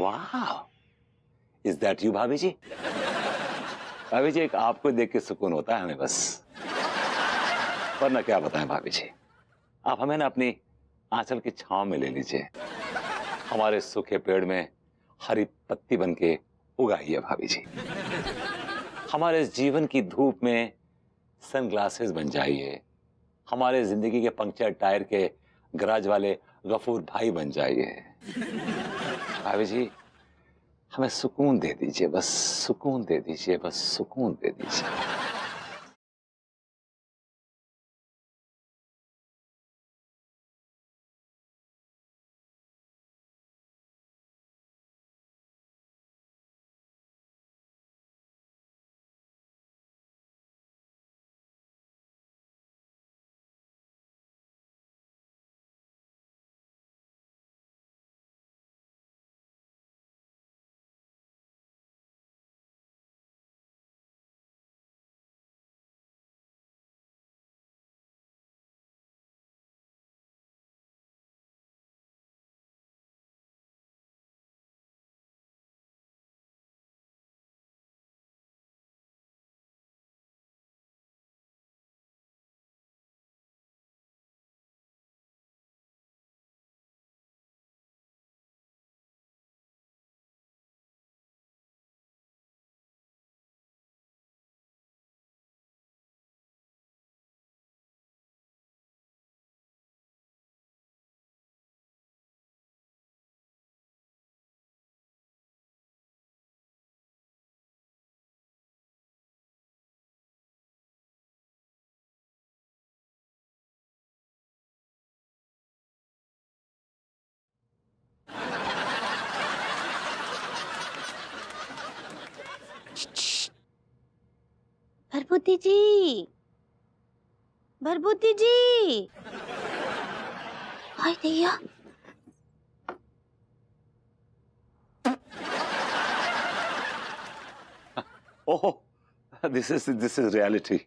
वाह, is that you भाभी जी? भाभी जी, एक आपको देख के सुकून होता है हमें बस। वरना क्या बताएं भाभी जी, आप हमें ना अपनी आंचल की छांव में ले लीजिए, हमारे सूखे पेड़ में हरी पत्ती बन के उगाइए भाभी जी, हमारे इस जीवन की धूप में सनग्लासेस बन जाइए, हमारे जिंदगी के पंक्चर टायर के गराज वाले गफूर भाई बन जाइए। भाभी जी, हमें सुकून दे दीजिए, बस सुकून दे दीजिए, बस सुकून दे दीजिए। भरभूति जी, भरभूति जी, हाय दैया। ओहो, दिस इज रियलिटी।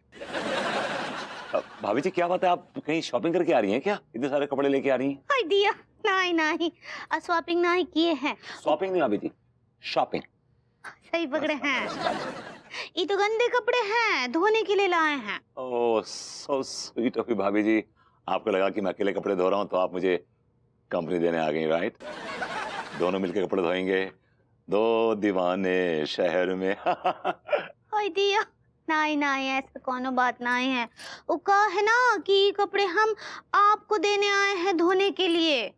भाभी जी, क्या बात है, आप कहीं शॉपिंग करके आ रही हैं क्या? इतने सारे कपड़े लेके आ रही हैं? हाय दैया, नहीं नहीं, शॉपिंग नहीं किए हैं। शॉपिंग नहीं भाभी जी, शॉपिंग। सही पकड़े हैं। ये तो गंदे कपड़े हैं, धोने के लिए लाए हैं। ओह सो स्वीट ऑफ यू भाभी जी, आपको लगा कि मैं अकेले कपड़े धो रहा हूँ तो आप मुझे कंपनी देने आ गई, राइट? दोनों मिलके कपड़े धोएंगे, दो दीवाने शहर में। हाय दैया, नहीं नहीं, ऐसा कोनो बात नहीं है। वो कहा है ना कि ये कपड़े हम आपको देने आए हैं धोने के लिए।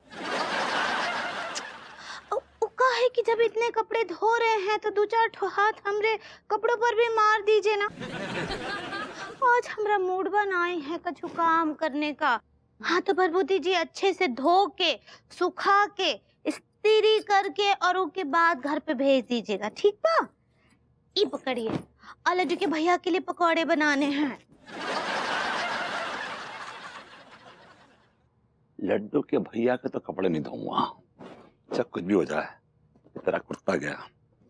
वो कहा है कि जब इतने कपड़े धो रहे हैं तो दो चार ठो हाथ हमरे कपड़ों पर भी मार दीजिए ना। आज हमरा मूड बनाए है कुछ काम करने का। हाँ तो भरभूति जी, अच्छे से धो के सुखा के इस्त्री करके और उसके बाद घर पे भेज दीजिएगा, ठीक बा? ये पकड़िए, लड्डू के भैया के लिए पकौड़े बनाने हैं। लड्डू के भैया के तो कपड़े नहीं धोऊंगा, चाहे कुछ भी हो जाए। तेरा कुर्ता गया,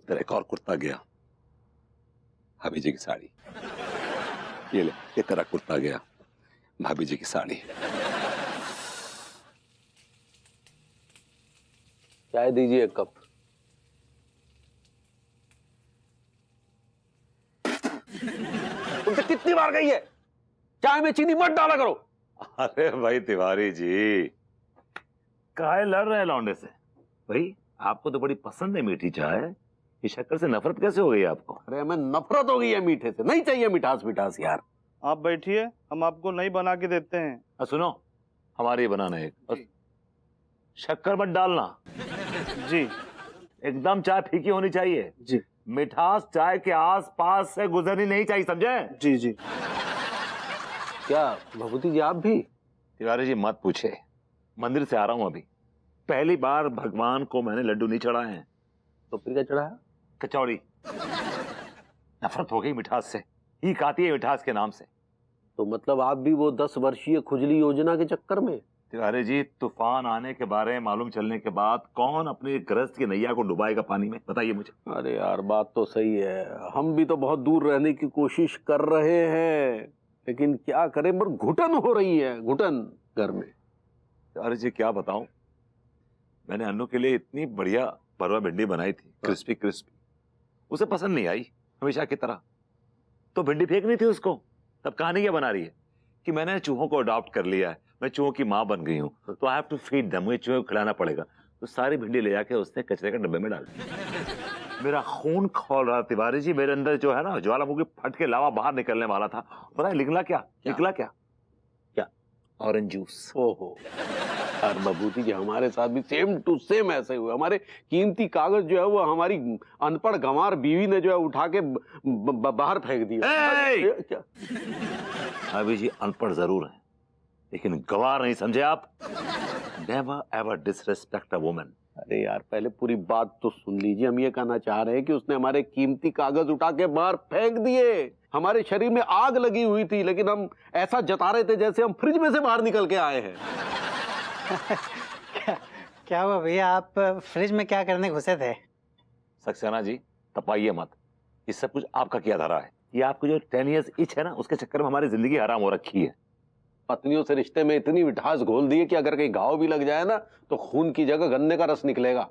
तेरा एक और कुर्ता गया, भाभी जी की साड़ी। ये ले, ये तेरा कुर्ता गया, भाभी जी की साड़ी। चाय दीजिए एक कप। तुमसे कितनी बार कही है चाय में चीनी मत डाला करो। अरे भाई तिवारी जी, काहे लड़ रहे हैं लौंडे से? भाई आपको तो बड़ी पसंद है मीठी चाय, ये शक्कर से नफरत कैसे हो गई आपको? अरे हमें नफरत हो गई है मीठे से, नहीं चाहिए मिठास मिठास यार। आप बैठिए, हम आपको नहीं बना के देते हैं। सुनो, हमारे बनाना एक बस, शक्कर मत डालना जी। एकदम चाय फीकी होनी चाहिए जी मिठास चाय के आस पास से गुजरनी नहीं चाहिए, समझे? जी जी। क्या भभूति जी आप भी? तिवारी जी मत पूछे, मंदिर से आ रहा हूं अभी, पहली बार भगवान को मैंने लड्डू नहीं चढ़ाए हैं। तो फिर क्या चढ़ाया? कचौड़ी। नफरत हो गई मिठास से, ही खाती है मिठास के नाम से। तो मतलब आप भी वो 10 वर्षीय खुजली योजना के चक्कर में? तिवारी जी, तूफान आने के बारे में मालूम चलने के बाद कौन अपने गृहस्थ की नैया को डुबाएगा पानी में, बताइए मुझे। अरे यार बात तो सही है, हम भी तो बहुत दूर रहने की कोशिश कर रहे हैं, लेकिन क्या करें, पर घुटन हो रही है, घुटन घर में। तिवारी जी क्या बताऊं, मैंने अन्नू के लिए इतनी बढ़िया परवा भिंडी बनाई थी, क्रिस्पी क्रिस्पी, उसे पसंद नहीं आई हमेशा की तरह, तो भिंडी फेंकनी थी उसको। तब कहानी क्या बना रही है कि मैंने चूहों को अडॉप्ट कर लिया है, मैं चूहों की माँ बन गई हूँ, तो I have to feed them, मुझे चूहों को खिलाना पड़ेगा। तो सारी भिंडी ले जाके उसने कचरे के डब्बे में डाल दी। मेरा खून खौल रहा तिवारी जी, मेरे अंदर जो है ना ज्वालामुखी फट के लावा बाहर निकलने वाला था। पता है निकला क्या? निकला क्या? Orange juice. ओहो, और बबूती जी हमारे साथ भी सेम टू सेम ऐसे हुए। हमारे कीमती कागज जो है वो हमारी अनपढ़ गंवार बीवी ने जो है उठा के बाहर फेंक दिया। क्या? अभी जी अनपढ़ जरूर है, लेकिन गंवार नहीं समझे आप। Never ever disrespect a woman. अरे यार पहले पूरी बात तो सुन लीजिए। हम ये कहना चाह रहे हैं कि उसने हमारे कीमती कागज उठा के बाहर फेंक दिए। हमारे शरीर में आग लगी हुई थी, लेकिन हम ऐसा जता रहे थे जैसे हम फ्रिज में से बाहर निकल के आए हैं। क्या हुआ भैया, आप फ्रिज में क्या करने घुसे थे? सक्सेना जी तपाइए मत, ये सब कुछ आपका किया धरा है। ये आपको जो 10 years इच है ना, उसके चक्कर में हमारी जिंदगी हराम हो रखी है। पत्नियों से रिश्ते में इतनी मिठास घोल दी है कि अगर कहीं घाव भी लग जाए ना तो खून की जगह गन्ने का रस निकलेगा।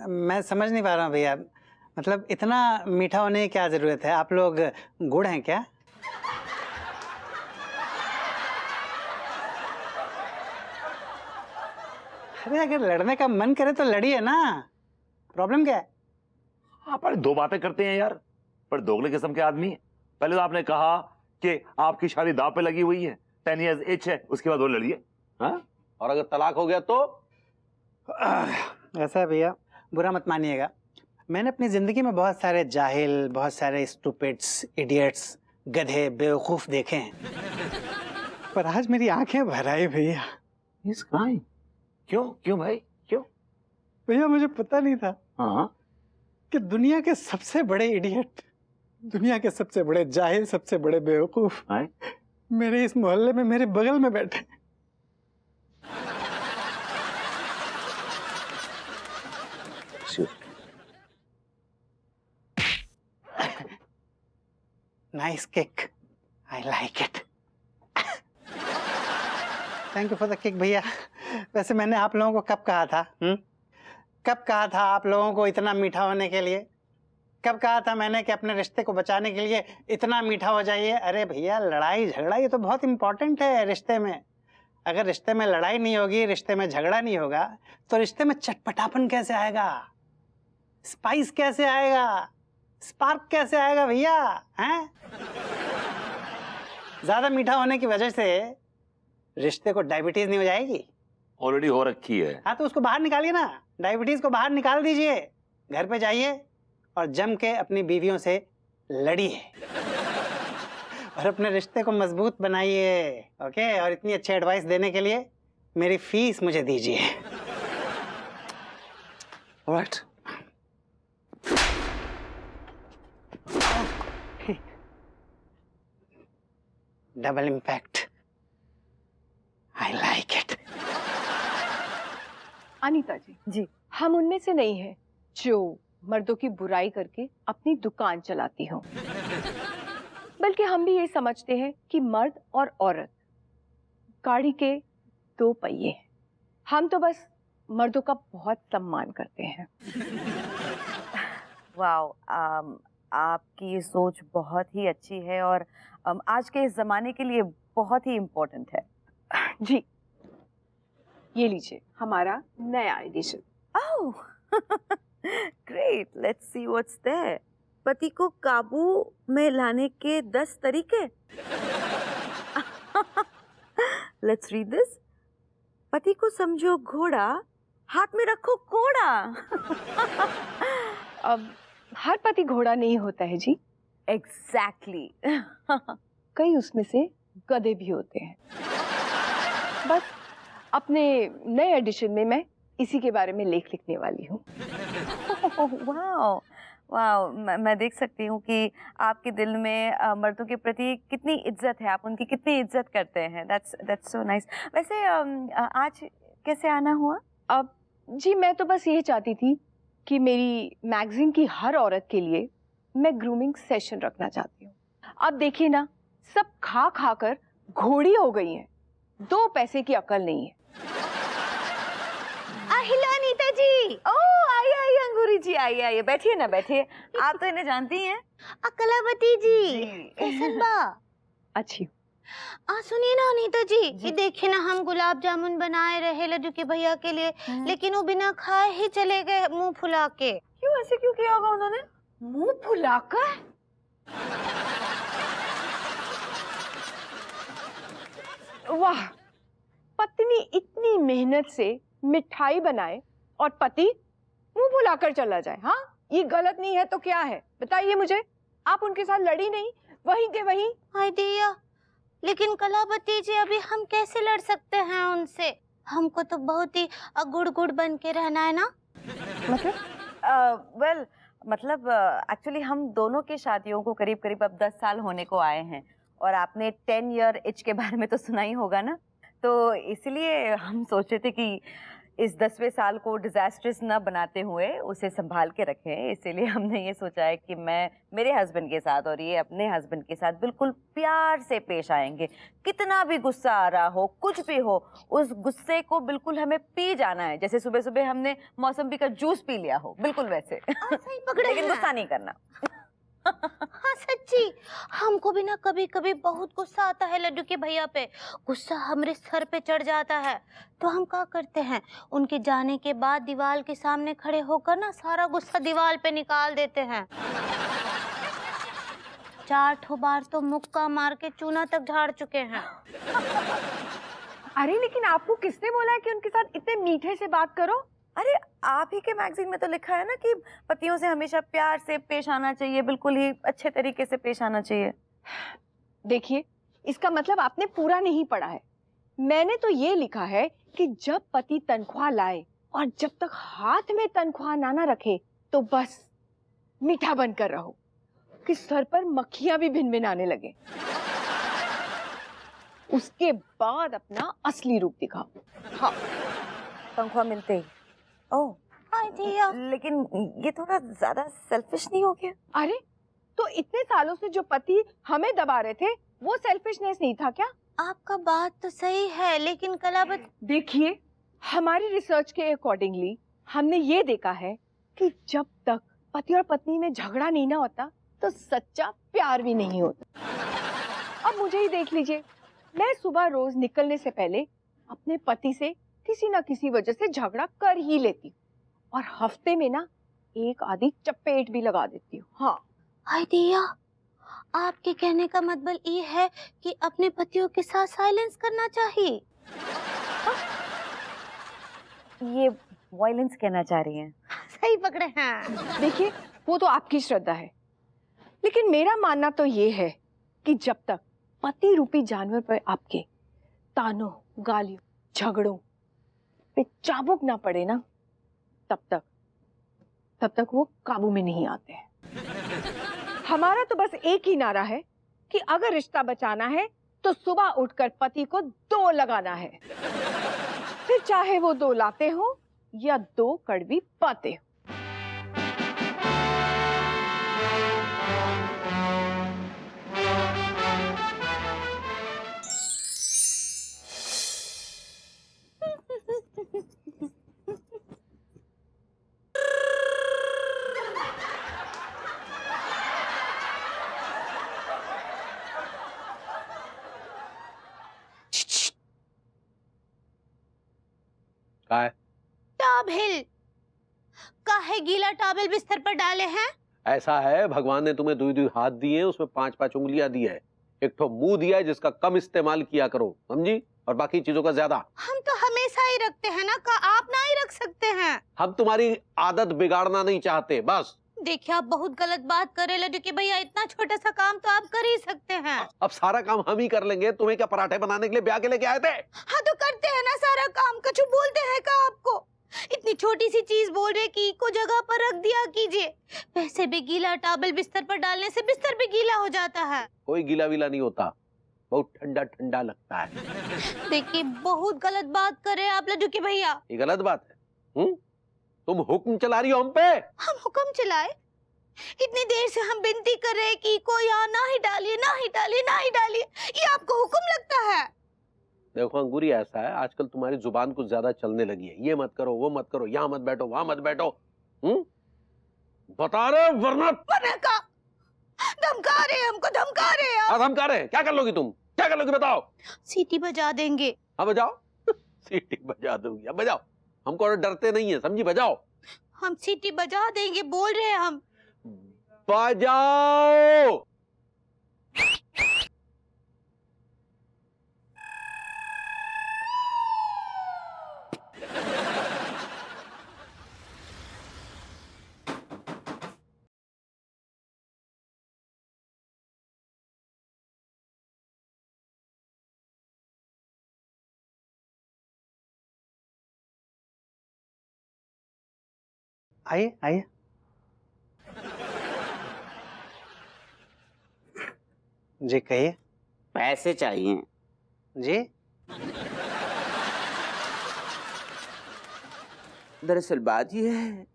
मैं समझ नहीं पा रहा हूँ भैया, मतलब इतना मीठा होने की क्या जरूरत है? आप लोग गुड़ हैं क्या? अरे अगर लड़ने का मन करे तो लड़िए ना, प्रॉब्लम क्या है? आप अरे दो बातें करते हैं यार, पर दोगले किस्म के आदमी है। पहले तो आपने कहा कि आपकी शादी दांव पे लगी हुई है, 10 years इच है, उसके बाद वो लड़िए। हाँ, और अगर तलाक हो गया तो? ऐसा है भैया, बुरा मत मानिएगा। मैंने अपनी जिंदगी में बहुत सारे जाहिल, बहुत सारे स्टूपिड्स, इडियट्स, गधे, बेवकूफ देखे हैं, पर आज मेरी आंखें भर आई भैया। He's crying। क्यों भाई, क्यों? भैया मुझे पता नहीं था हाँ कि दुनिया के सबसे बड़े इडियट, दुनिया के सबसे बड़े जाहिल, सबसे बड़े बेवकूफ मेरे इस मोहल्ले में मेरे बगल में बैठे। Nice kick, I like it. Thank you for the kick भैया। वैसे मैंने आप लोगों को कब कहा था? कब कहा था आप लोगों को इतना मीठा होने के लिए? कब कहा था मैंने कि अपने रिश्ते को बचाने के लिए इतना मीठा हो जाइए? अरे भैया लड़ाई झगड़ा ये तो बहुत इंपॉर्टेंट है रिश्ते में। अगर रिश्ते में लड़ाई नहीं होगी, रिश्ते में झगड़ा नहीं होगा, तो रिश्ते में चटपटापन कैसे आएगा? स्पाइस कैसे आएगा? स्पार्क कैसे आएगा भैया? हैं? ज्यादा मीठा होने की वजह से रिश्ते को डायबिटीज नहीं हो जाएगी? ऑलरेडी हो रखी है। हाँ तो उसको बाहर निकालिए ना, डायबिटीज को बाहर निकाल दीजिए। घर पे जाइए और जम के अपनी बीवियों से लड़िए और अपने रिश्ते को मजबूत बनाइए। ओके? और इतनी अच्छी एडवाइस देने के लिए मेरी फीस मुझे दीजिए। Alright. Double impact, I like it. Anita ji, हम उनमें से नहीं हैं जो मर्दों की बुराई करके अपनी दुकान चलाती हो, बल्कि हम भी ये समझते हैं कि मर्द और औरत गाड़ी के दो पहिए हैं। हम तो बस मर्दों का बहुत सम्मान करते हैं। वाओ, आपकी ये सोच बहुत ही अच्छी है और आज के इस जमाने के लिए बहुत ही इम्पोर्टेंट है। जी, ये लीजिए हमारा नया edition. Oh great, let's see what's there. पति को काबू में लाने के 10 तरीके। Let's read this. पति को समझो घोड़ा, हाथ में रखो कोड़ा। अब हर पति घोड़ा नहीं होता है जी। एग्जैक्टली। कई उसमें से गधे भी होते हैं। बस अपने नए एडिशन में मैं इसी के बारे में लेख लिखने वाली हूँ। वाओ वाओ, मैं देख सकती हूँ कि आपके दिल में मर्दों के प्रति कितनी इज्जत है, आप उनकी कितनी इज्जत करते हैं। That's so nice. वैसे आज कैसे आना हुआ? अब जी मैं तो बस ये चाहती थी कि मेरी मैगजीन की हर औरत के लिए मैं ग्रूमिंग सेशन रखना चाहती हूँ। अब देखिए ना, सब खा खा कर घोड़ी हो गई हैं, 2 पैसे की अकल नहीं है। हेलो अनीता जी। ओह आई अंकुरी जी आइए आइए, बैठिए ना बैठिए, आप तो इन्हें जानती हैं। कलावती जी कैसन बा? अच्छी। सुनिए ना अनीता जी, ये देखिए ना, हम गुलाब जामुन बनाए रहे लड्डू के भैया के लिए, लेकिन वो बिना खाए ही चले गए मुंह फुला के। क्यों, ऐसे क्यों किया होगा उन्होंने? मुंह फुलाकर? वाह, पत्नी इतनी मेहनत से मिठाई बनाए और पति मुंह फुलाकर चला जाए। हाँ, ये गलत नहीं है तो क्या है, बताइए मुझे। आप उनके साथ लड़ी नहीं, वहीं के वहीं। हाय दिया, लेकिन कलावती जी अभी हम कैसे लड़ सकते हैं उनसे? हमको तो बहुत ही गुड़ गुड़ बन के रहना है ना। वेल मतलब एक्चुअली हम दोनों की शादियों को करीब करीब अब 10 साल होने को आए हैं, और आपने 10 ईयर इच के बारे में तो सुना ही होगा ना, तो इसलिए हम सोचे थे कि इस 10वें साल को डिजास्टर्स न बनाते हुए उसे संभाल के रखें। इसीलिए हमने ये सोचा है कि मैं मेरे हस्बैंड के साथ और ये अपने हस्बैंड के साथ बिल्कुल प्यार से पेश आएंगे। कितना भी गुस्सा आ रहा हो, कुछ भी हो, उस गुस्से को बिल्कुल हमें पी जाना है, जैसे सुबह सुबह हमने मौसम्बी का जूस पी लिया हो, बिल्कुल वैसे। सही पकड़े लेकिन हैं। गुस्सा नहीं करना। हाँ सच्ची, हमको भी ना कभी कभी बहुत गुस्सा आता है लड्डू के भैया पे। गुस्सा हमारे सर पे चढ़ जाता है, तो हम क्या करते हैं, उनके जाने के बाद दीवार के सामने खड़े होकर ना सारा गुस्सा दीवार पे निकाल देते हैं। 4 बार तो मुक्का मार के चूना तक झाड़ चुके हैं। अरे लेकिन आपको किसने बोला है कि उनके साथ इतने मीठे से बात करो? अरे आप ही के मैगजीन में तो लिखा है ना कि पतियों से हमेशा प्यार से पेश आना चाहिए, बिल्कुल ही अच्छे तरीके से पेश आना चाहिए। देखिए, इसका मतलब आपने पूरा नहीं पढ़ा है। मैंने तो ये लिखा है कि जब पति तनख्वाह लाए और जब तक हाथ में तनख्वाह ना रखे तो बस मीठा बनकर रहो, कि सर पर मक्खियां भी भिनभिनाने लगे। उसके बाद अपना असली रूप दिखाओ। हाँ, तनख्वाह मिलते ही। ओह लेकिन ये थोड़ा ज्यादा सेल्फिश नहीं हो गया? अरे तो इतने सालों से जो पति हमें दबा रहे थे वो सेल्फिशनेस नहीं था क्या? आपका बात तो सही है, लेकिन कलावती देखिए, हमारी रिसर्च के अकॉर्डिंगली हमने ये देखा है कि जब तक पति और पत्नी में झगड़ा नहीं ना होता तो सच्चा प्यार भी नहीं होता। अब मुझे ही देख लीजिए, मैं सुबह रोज निकलने से पहले अपने पति से किसी ना किसी वजह से झगड़ा कर ही लेती हूँ, और हफ्ते में ना एक आधी चपेट भी लगा देती हूँ। हाँ, हाय दिया, आपके कहने का मतलब ये है कि अपने पतियों के साथ साइलेंस करना चाहिए? ये वायलेंस कहना चाह रही हैं? सही पकड़े हैं। देखिए, वो तो आपकी श्रद्धा है, लेकिन मेरा मानना तो ये है कि जब तक पति रूपी जानवर पर आपके तानों, गालियों, झगड़ों पे चाबुक ना पड़े ना, तब तक वो काबू में नहीं आते हैं। हमारा तो बस एक ही नारा है कि अगर रिश्ता बचाना है तो सुबह उठकर पति को 2 लगाना है, फिर चाहे वो 2 लाते हो या 2 कड़वी बातें हो। क्या है? टॉवेल काहे गीला टॉवेल बिस्तर पर डाले हैं? ऐसा है, भगवान ने तुम्हें 2 हाथ दिए हैं, उसमें 5 उंगलियां दी है, एक तो मुंह दिया है जिसका कम इस्तेमाल किया करो, समझी, और बाकी चीजों का ज्यादा। हम तो हमेशा ही रखते हैं ना, का आप ना ही रख सकते हैं? हम तुम्हारी आदत बिगाड़ना नहीं चाहते, बस। देखिए, आप बहुत गलत बात कर रहे हैं लड्डू के भैया, इतना छोटा सा काम तो आप कर ही सकते हैं। अब सारा काम हम ही कर लेंगे, तुम्हें क्या पराठे बनाने के लिए ब्याह के लेके आए थे? हाँ तो करते हैं ना सारा काम, कुछ बोलते हैं का आपको? इतनी छोटी सी चीज बोल रहे कि को जगह पर रख दिया कीजिए। वैसे भी गीला टॉवेल बिस्तर पर डालने से बिस्तर भी गीला हो जाता है। कोई गीला वीला नहीं होता, बहुत ठंडा ठंडा लगता है। देखिए, बहुत गलत बात कर रहे हैं आप लड्डू के भैया। ये गलत बात है। तुम हुक्म चला रही हो हम पे? हम हुक्म चलाए? इतनी देर से हम विनती कर रहे हैं कि को यहाँ ना ही डालिए, ना ही डालिए, ना ही डालिए, ये आपको हुक्म लगता है? देखो अंगूरी, ऐसा है आजकल तुम्हारी जुबान कुछ ज्यादा चलने लगी है, ये मत करो, वो मत करो, यहाँ मत बैठो, वहां मत बैठो। बता रहे वरना। वरना का धमका रहे, हमको धमका रहे आप। हाँ, धमका रहे। क्या कर लोगी तुम? क्या कर लोगी बताओ? सीटी बजा देंगे। हाँ बजाओ। सीटी बजा दूंगी। अब बजाओ, हमको और डरते नहीं है, समझी? बजाओ। हम सीटी बजा देंगे, बोल रहे हैं हम। बजाओ। आइए आइए। जी कहिए। पैसे चाहिए। जी दरअसल बात यह है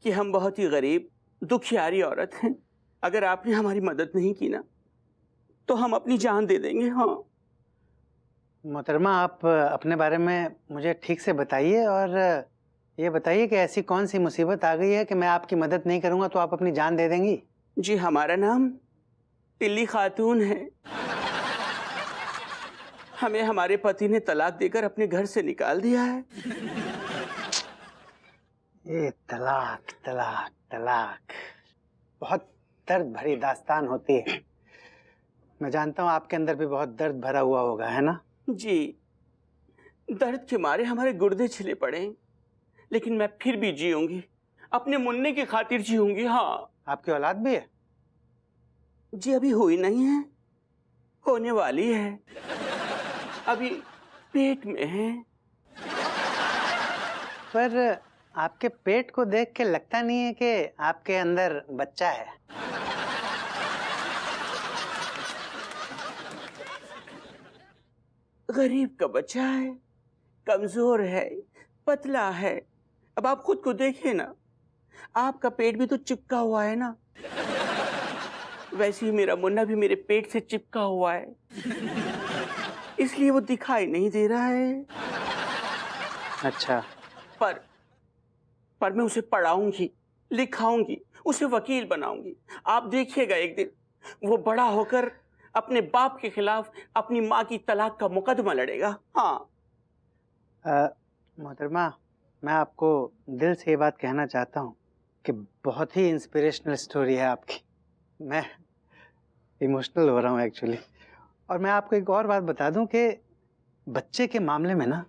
कि हम बहुत ही गरीब दुखियारी औरत हैं। अगर आपने हमारी मदद नहीं की ना तो हम अपनी जान दे देंगे। हाँ मोहतरमा, आप अपने बारे में मुझे ठीक से बताइए और ये बताइए कि ऐसी कौन सी मुसीबत आ गई है कि मैं आपकी मदद नहीं करूंगा तो आप अपनी जान दे देंगी? जी, हमारा नाम टिल्ली खातून है। हमें हमारे पति ने तलाक देकर अपने घर से निकाल दिया है। ये तलाक तलाक तलाक बहुत दर्द भरी दास्तान होती है। मैं जानता हूँ आपके अंदर भी बहुत दर्द भरा हुआ होगा, है ना? जी, दर्द के मारे हमारे गुर्दे छिले पड़े हैं, लेकिन मैं फिर भी जीऊंगी, अपने मुन्ने की खातिर जीऊंगी। हाँ। आपकी औलाद भी है? जी, अभी हुई नहीं है, होने वाली है, अभी पेट में है। पर आपके पेट को देख के लगता नहीं है कि आपके अंदर बच्चा है। गरीब का बच्चा है, कमजोर है, पतला है। अब आप खुद को देखिए ना, आपका पेट भी तो चिपका हुआ है ना। वैसे ही मेरा मुन्ना भी मेरे पेट से चिपका हुआ है, इसलिए वो दिखाई नहीं दे रहा है। अच्छा। पर मैं उसे पढ़ाऊंगी, लिखाऊंगी, उसे वकील बनाऊंगी। आप देखिएगा एक दिन वो बड़ा होकर अपने बाप के खिलाफ अपनी माँ की तलाक का मुकदमा लड़ेगा। हाँ। मोहतरमा, मैं आपको दिल से ये बात कहना चाहता हूँ कि बहुत ही इंस्पिरेशनल स्टोरी है आपकी। मैं इमोशनल हो रहा हूँ एक्चुअली। और मैं आपको एक और बात बता दूं कि बच्चे के मामले में ना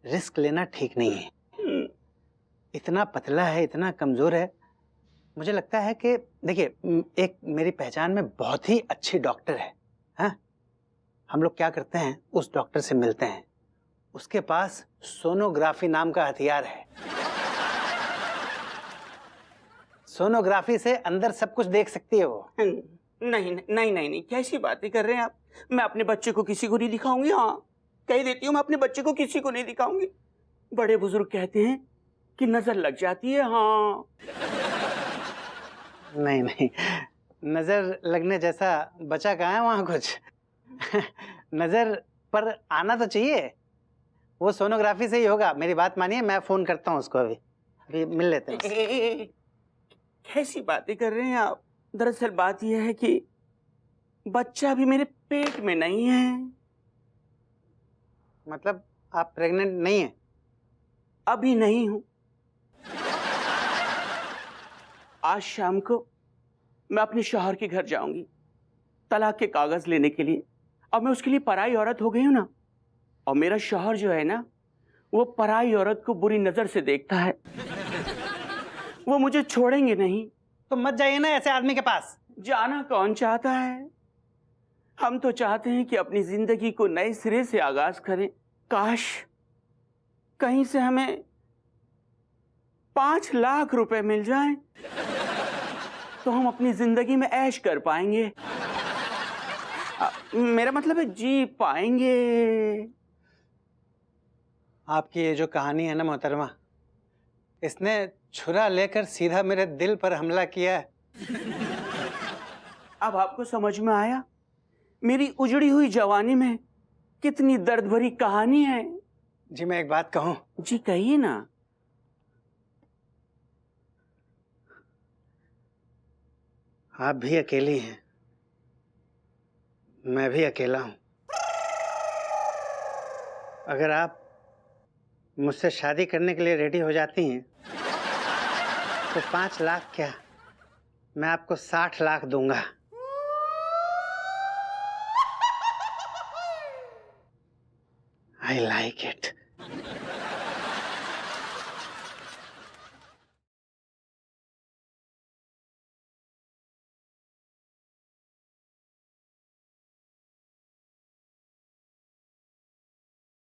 रिस्क लेना ठीक नहीं है। इतना पतला है, इतना कमज़ोर है। मुझे लगता है कि देखिए, एक मेरी पहचान में बहुत ही अच्छी डॉक्टर है। हाँ, हम लोग क्या करते हैं, उस डॉक्टर से मिलते हैं। उसके पास सोनोग्राफी नाम का हथियार है। सोनोग्राफी से अंदर सब कुछ देख सकती है वो। नहीं नहीं नहीं नहीं, कैसी बातें कर रहे हैं आप? मैं अपने बच्चे को किसी को नहीं दिखाऊंगी। हाँ, कह देती हूँ, मैं अपने बच्चे को किसी को नहीं दिखाऊंगी। बड़े बुजुर्ग कहते हैं कि नजर लग जाती है। हाँ। नहीं नहीं, नजर लगने जैसा बचा कहाँ है वहाँ कुछ। नजर पर आना तो चाहिए, वो सोनोग्राफी से ही होगा। मेरी बात मानिए, मैं फोन करता हूँ उसको। अभी मिल लेते हैं। कैसी बातें कर रहे हैं आप? दरअसल बात यह है कि बच्चा भी मेरे पेट में नहीं है। मतलब आप प्रेग्नेंट नहीं हैं? अभी नहीं हूं। आज शाम को मैं अपने शौहर के घर जाऊंगी तलाक के कागज लेने के लिए। अब मैं उसके लिए पराई औरत हो गई हूं ना, और मेरा शौहर जो है ना, वो पराई औरत को बुरी नजर से देखता है। वो मुझे छोड़ेंगे नहीं। तो मत जाइए ना ऐसे आदमी के पास। जाना कौन चाहता है? हम तो चाहते हैं कि अपनी जिंदगी को नए सिरे से आगाज करें। काश कहीं से हमें 5 लाख रुपए मिल जाएं, तो हम अपनी जिंदगी में ऐश कर पाएंगे। मेरा मतलब है जी पाएंगे। आपकी ये जो कहानी है ना मोहतरमा, इसने छुरा लेकर सीधा मेरे दिल पर हमला किया है। अब आपको समझ में आया मेरी उजड़ी हुई जवानी में कितनी दर्द भरी कहानी है? जी मैं एक बात कहूं? जी कहिए ना। आप भी अकेली हैं, मैं भी अकेला हूं। अगर आप मुझसे शादी करने के लिए रेडी हो जाती हैं तो 5 लाख क्या, मैं आपको 60 लाख दूंगा। I like it.